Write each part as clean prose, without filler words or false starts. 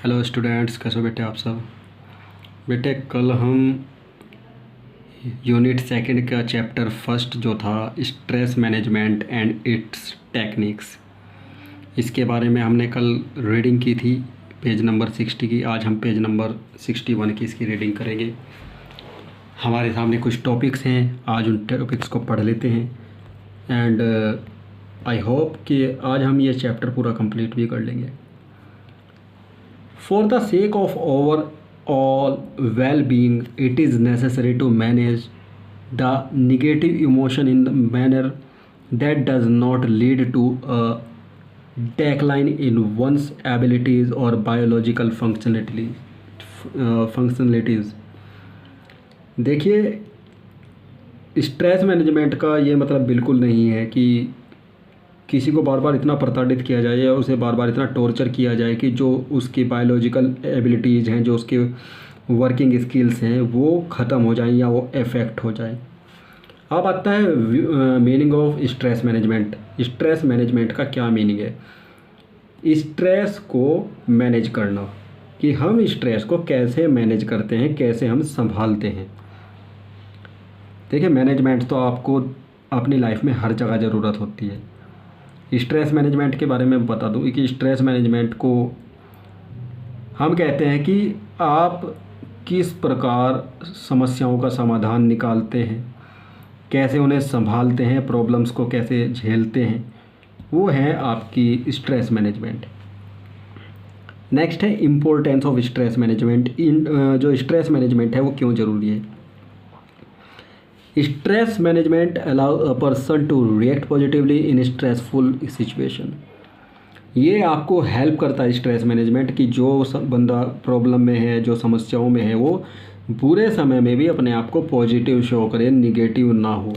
Hello students, कैसे हो बेटे आप सब। बेटे कल हम यूनिट सेकंड का चैप्टर फर्स्ट जो था stress management and it's techniques, इसके बारे में हमने कल रीडिंग की थी पेज नंबर 60 की। आज हम पेज नंबर 61 की इसकी रीडिंग करेंगे। हमारे सामने कुछ टॉपिक्स हैं, आज उन टॉपिक्स को पढ़ लेते हैं एंड आई होप कि आज हम ये चैप्टर पूरा कंप्लीट भी कर लेंगे। For the sake of overall well-being, it is necessary to manage the negative emotion in the manner that does not lead to a decline in one's abilities or biological functionalities। देखिए, stress management का ये मतलब बिल्कुल नहीं है कि किसी को बार बार इतना प्रताड़ित किया जाए और उसे बार बार इतना टॉर्चर किया जाए कि जो उसकी बायोलॉजिकल एबिलिटीज़ हैं, जो उसके वर्किंग स्किल्स हैं, वो ख़त्म हो जाएं या वो इफ़ेक्ट हो जाएं। अब आता है meaning of stress management. Stress management का क्या मीनिंग है? स्ट्रेस को मैनेज करना, कि हम स्ट्रेस को कैसे मैनेज करते हैं, कैसे हम संभालते हैं। देखिए, मैनेजमेंट तो आपको अपनी लाइफ में हर जगह ज़रूरत होती है। स्ट्रेस मैनेजमेंट के बारे में बता दूं कि स्ट्रेस मैनेजमेंट को हम कहते हैं कि आप किस प्रकार समस्याओं का समाधान निकालते हैं, कैसे उन्हें संभालते हैं, प्रॉब्लम्स को कैसे झेलते हैं, वो है आपकी स्ट्रेस मैनेजमेंट। नेक्स्ट है इम्पोर्टेंस ऑफ स्ट्रेस मैनेजमेंट। जो स्ट्रेस मैनेजमेंट है वो क्यों ज़रूरी है। Stress management allow a person to react positively in stressful situation. ये आपको हेल्प करता है स्ट्रेस मैनेजमेंट कि जो बंदा प्रॉब्लम में है, जो समस्याओं में है, वो बुरे समय में भी अपने आप को पॉजिटिव शो करे, निगेटिव ना हो।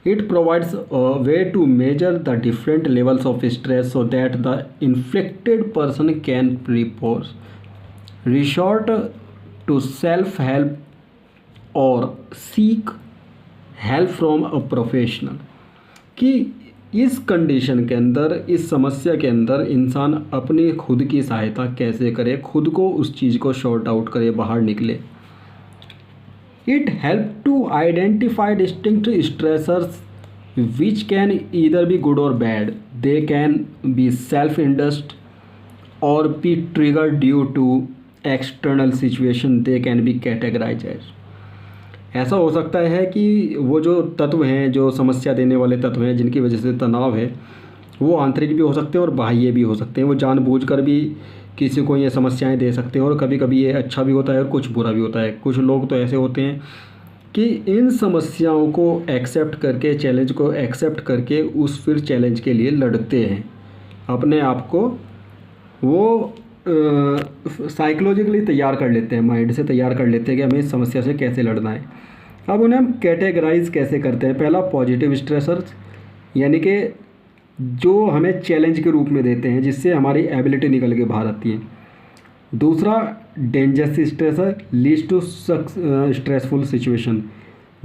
It provides a way to measure the different levels of stress so that the inflicted person can propose resort to self help or seek help from a professional. कि इस condition के अंदर, इस समस्या के अंदर इंसान अपनी खुद की सहायता कैसे करे, खुद को उस चीज़ को शॉर्ट आउट करे, बाहर निकले। It help to identify distinct stressors which can either be good or bad. They can be self induced or be trigger due to external situation. They can be categorize as. ऐसा हो सकता है कि वो जो तत्व हैं, जो समस्या देने वाले तत्व हैं, जिनकी वजह से तनाव है, वो आंतरिक भी हो सकते हैं और बाह्य भी हो सकते हैं। वो जानबूझकर भी किसी को ये समस्याएं दे सकते हैं और कभी कभी ये अच्छा भी होता है और कुछ बुरा भी होता है। कुछ लोग तो ऐसे होते हैं कि इन समस्याओं को एक्सेप्ट करके, चैलेंज को एक्सेप्ट करके उस फिर चैलेंज के लिए लड़ते हैं। अपने आप को वो साइकोलॉजिकली तैयार कर लेते हैं, माइंड से तैयार कर लेते हैं कि हमें इस समस्या से कैसे लड़ना है। अब उन्हें हम कैटेगराइज कैसे करते हैं। पहला, पॉजिटिव स्ट्रेसर्स, यानी कि जो हमें चैलेंज के रूप में देते हैं, जिससे हमारी एबिलिटी निकल के बाहर आती है। दूसरा, dangerous stressor leads to stressful situation,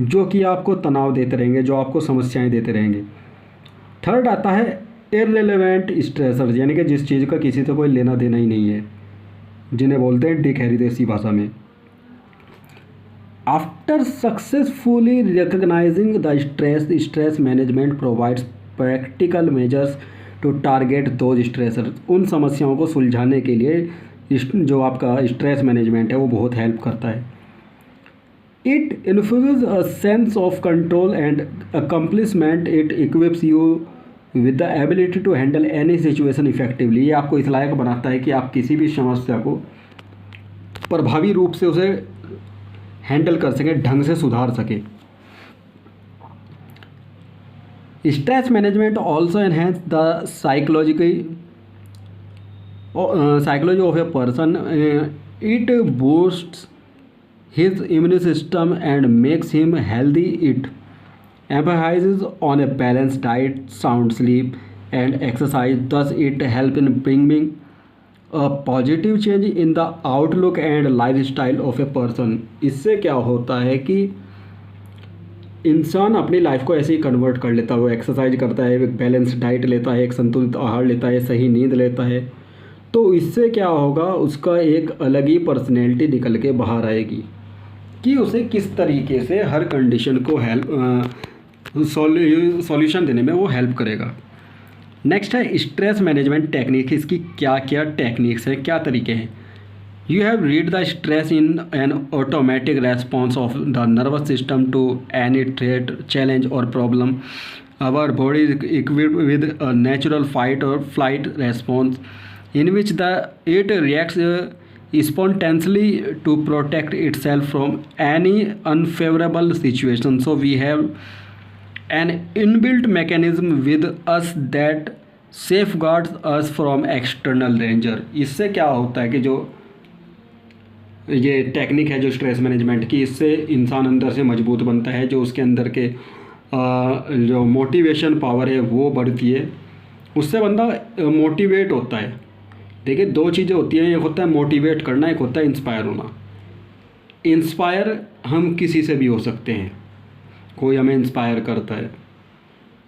जो कि आपको तनाव देते रहेंगे, जो आपको समस्याएं देते रहेंगे। थर्ड आता है इररिलेवेंट स्ट्रेसर्स, यानी कि जिस चीज़ का किसी से कोई लेना देना ही नहीं है, जिन्हें बोलते हैं डिखैरी देसी भाषा में। After successfully recognizing the stress management provides practical measures to target those stressors. उन समस्याओं को सुलझाने के लिए जो आपका स्ट्रेस मैनेजमेंट है वो बहुत हेल्प करता है। It infuses a sense of control and accomplishment. It equips you with the ability to handle any situation effectively. ये आपको इस लायक बनाता है कि आप किसी भी समस्या को प्रभावी रूप से उसे हैंडल कर सकें, ढंग से सुधार सकें। Stress management also enhance the psychology of a person. It boosts his immune system and makes him healthy. It emphasizes on a balanced diet, sound sleep and exercise. Thus it helps in bringing a positive change in the outlook and lifestyle of a person। इससे क्या होता है कि इंसान अपनी life को ऐसे ही convert कर लेता है। वो एक्सरसाइज करता है, एक बैलेंस डाइट लेता है, एक संतुलित आहार लेता है, सही नींद लेता है, तो इससे क्या होगा, उसका एक अलग ही पर्सनैलिटी निकल के बाहर आएगी कि उसे किस तरीके से हर कंडीशन को सॉल्यूशन देने में वो हेल्प करेगा। नेक्स्ट है स्ट्रेस मैनेजमेंट टेक्निक। इसकी क्या क्या टेक्निक्स हैं, क्या तरीके हैं। You have read the stress in an automatic response of the nervous system to any threat, challenge or problem. Our body is equipped with a natural fight or flight response in which it reacts spontaneously to protect itself from any unfavorable situation. So we have an inbuilt mechanism with us that safeguards us from external danger. इससे क्या होता है कि जो ये technique है जो stress management की, इससे इंसान अंदर से मजबूत बनता है, जो उसके अंदर के जो मोटिवेशन पावर है वो बढ़ती है, उससे बंदा मोटिवेट होता है। देखिए दो चीज़ें होती हैं, एक होता है मोटिवेट करना, एक होता है इंस्पायर होना। इंस्पायर हम किसी से भी हो सकते हैं, कोई हमें इंस्पायर करता है।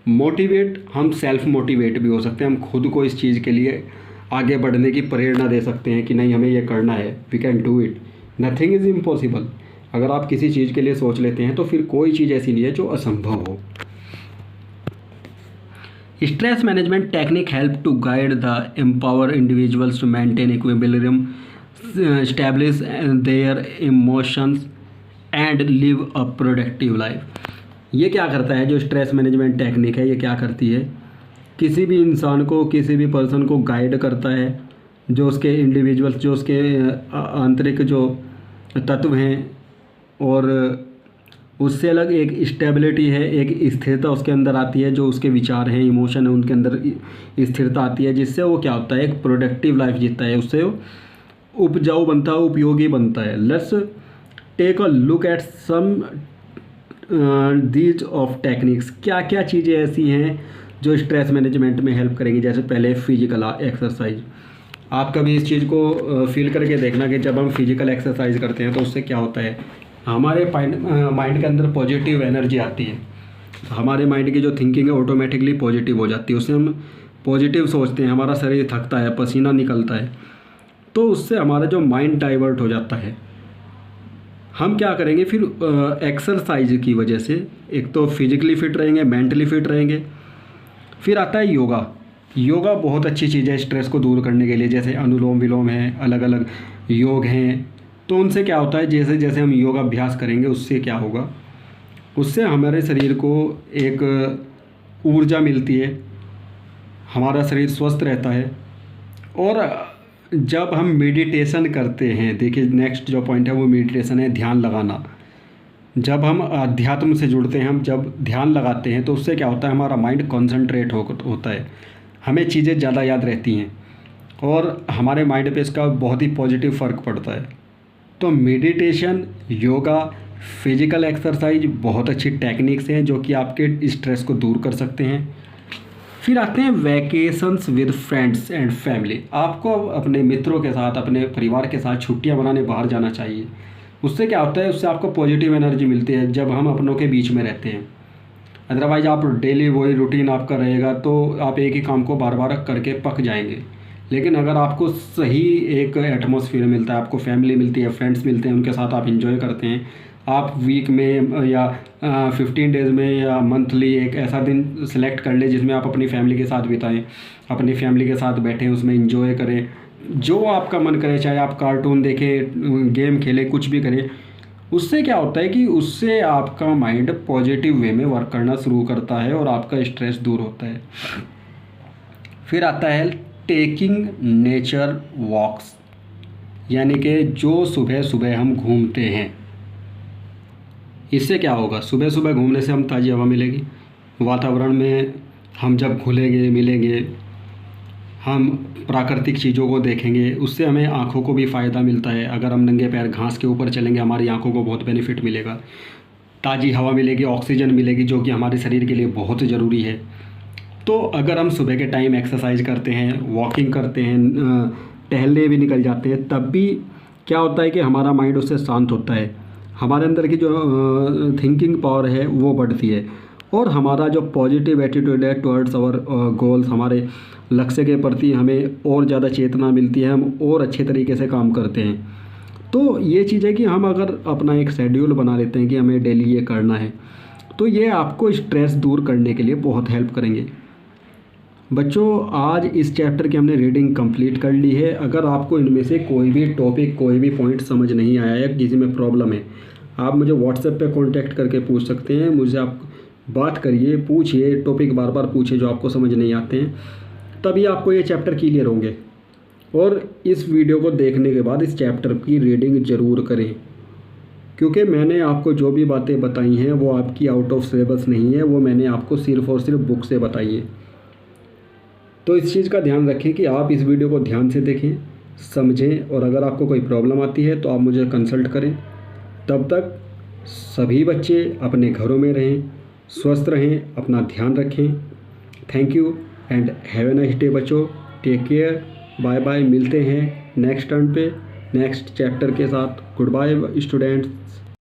मोटिवेट हम सेल्फ मोटिवेट भी हो सकते हैं, हम खुद को इस चीज़ के लिए आगे बढ़ने की प्रेरणा दे सकते हैं कि नहीं हमें ये करना है, we can do it, nothing is impossible. अगर आप किसी चीज़ के लिए सोच लेते हैं तो फिर कोई चीज़ ऐसी नहीं है जो असंभव हो। Stress management technique help to guide the empower individuals to maintain equilibrium, establish their emotions and live a productive life. ये क्या करता है, जो स्ट्रेस मैनेजमेंट टेक्निक है ये क्या करती है, किसी भी इंसान को, किसी भी पर्सन को गाइड करता है, जो उसके इंडिविजुअल्स, जो उसके आंतरिक जो तत्व हैं, और उससे अलग एक स्टेबिलिटी है, एक स्थिरता उसके अंदर आती है, जो उसके विचार हैं, इमोशन है, उनके अंदर स्थिरता आती है, जिससे वो क्या होता है, एक प्रोडक्टिव लाइफ जीता है, उससे उपजाऊ बनता है, उपयोगी बनता है। Let's take a look at some these of techniques. क्या क्या चीज़ें ऐसी हैं जो स्ट्रेस मैनेजमेंट में हेल्प करेंगी। जैसे पहले फिजिकल एक्सरसाइज, आप कभी इस चीज़ को फील करके देखना कि जब हम फिजिकल एक्सरसाइज करते हैं तो उससे क्या होता है, हमारे माइंड के अंदर पॉजिटिव एनर्जी आती है, हमारे माइंड की जो थिंकिंग है ऑटोमेटिकली पॉजिटिव हो जाती है, उससे हम पॉजिटिव सोचते हैं, हमारा शरीर थकता है, पसीना निकलता है, तो उससे हमारा जो माइंड डाइवर्ट हो जाता है। हम क्या करेंगे फिर एक्सरसाइज की वजह से, एक तो फिजिकली फिट रहेंगे, मेंटली फिट रहेंगे। फिर आता है योगा। योगा बहुत अच्छी चीज़ है स्ट्रेस को दूर करने के लिए, जैसे अनुलोम विलोम है, अलग अलग योग हैं। तो उनसे क्या होता है, जैसे जैसे हम योगा अभ्यास करेंगे उससे क्या होगा, उससे हमारे शरीर को एक ऊर्जा मिलती है, हमारा शरीर स्वस्थ रहता है। और जब हम मेडिटेशन करते हैं, देखिए नेक्स्ट जो पॉइंट है वो मेडिटेशन है, ध्यान लगाना। जब हम अध्यात्म से जुड़ते हैं, हम जब ध्यान लगाते हैं तो उससे क्या होता है, हमारा माइंड कॉन्सेंट्रेट होता है, हमें चीज़ें ज़्यादा याद रहती हैं और हमारे माइंड पे इसका बहुत ही पॉजिटिव फ़र्क पड़ता है। तो मेडिटेशन, योगा, फिजिकल एक्सरसाइज बहुत अच्छी टेक्निक्स हैं जो कि आपके स्ट्रेस को दूर कर सकते हैं। फिर आते हैं vacations with friends and family. आपको अपने मित्रों के साथ, अपने परिवार के साथ छुट्टियां मनाने बाहर जाना चाहिए। उससे क्या होता है, उससे आपको पॉजिटिव एनर्जी मिलती है जब हम अपनों के बीच में रहते हैं। अदरवाइज़ आप डेली वही रूटीन आपका रहेगा तो आप एक ही काम को बार बार करके पक जाएंगे। लेकिन अगर आपको सही एक एटमॉस्फेयर मिलता है, आपको फैमिली मिलती है, फ्रेंड्स मिलते हैं, उनके साथ आप इंजॉय करते हैं, आप वीक में या 15 डेज़ में या मंथली एक ऐसा दिन सेलेक्ट कर ले जिसमें आप अपनी फैमिली के साथ बिताएं, अपनी फैमिली के साथ बैठें, उसमें इंजॉय करें, जो आपका मन करे, चाहे आप कार्टून देखें, गेम खेलें, कुछ भी करें। उससे क्या होता है कि उससे आपका माइंड पॉजिटिव वे में वर्क करना शुरू करता है और आपका स्ट्रेस दूर होता है। फिर आता है टेकिंग नेचर वॉक्स, यानी कि जो सुबह सुबह हम घूमते हैं। इससे क्या होगा, सुबह सुबह घूमने से हम ताज़ी हवा मिलेगी, वातावरण में हम जब घुलेंगे मिलेंगे, हम प्राकृतिक चीज़ों को देखेंगे, उससे हमें आँखों को भी फ़ायदा मिलता है। अगर हम नंगे पैर घास के ऊपर चलेंगे, हमारी आँखों को बहुत बेनिफिट मिलेगा, ताज़ी हवा मिलेगी, ऑक्सीजन मिलेगी, जो कि हमारे शरीर के लिए बहुत ज़रूरी है। तो अगर हम सुबह के टाइम एक्सरसाइज करते हैं, वॉकिंग करते हैं, टहलने भी निकल जाते हैं, तब भी क्या होता है कि हमारा माइंड उससे शांत होता है, हमारे अंदर की जो थिंकिंग पावर है वो बढ़ती है। और हमारा जो पॉजिटिव एटीट्यूड है टुवर्ड्स आवर गोल्स, हमारे लक्ष्य के प्रति हमें और ज़्यादा चेतना मिलती है, हम और अच्छे तरीके से काम करते हैं। तो ये चीज़ है कि हम अगर अपना एक शेड्यूल बना लेते हैं कि हमें डेली ये करना है, तो ये आपको स्ट्रेस दूर करने के लिए बहुत हेल्प करेंगे। बच्चों, आज इस चैप्टर की हमने रीडिंग कंप्लीट कर ली है। अगर आपको इनमें से कोई भी टॉपिक, कोई भी पॉइंट समझ नहीं आया है, किसी में प्रॉब्लम है, आप मुझे व्हाट्सएप पे कांटेक्ट करके पूछ सकते हैं। मुझे आप बात करिए, पूछिए, टॉपिक बार बार पूछिए जो आपको समझ नहीं आते हैं, तभी आपको ये चैप्टर क्लियर होंगे। और इस वीडियो को देखने के बाद इस चैप्टर की रीडिंग ज़रूर करें, क्योंकि मैंने आपको जो भी बातें बताई हैं वो आपकी आउट ऑफ सिलेबस नहीं है, वो मैंने आपको सिर्फ़ और सिर्फ बुक से बताई है। तो इस चीज़ का ध्यान रखें कि आप इस वीडियो को ध्यान से देखें, समझें, और अगर आपको कोई प्रॉब्लम आती है तो आप मुझे कंसल्ट करें। तब तक सभी बच्चे अपने घरों में रहें, स्वस्थ रहें, अपना ध्यान रखें। Thank you and have a nice day बच्चों। Take care, bye bye. मिलते हैं नेक्स्ट टर्न पे नेक्स्ट चैप्टर के साथ। Goodbye students.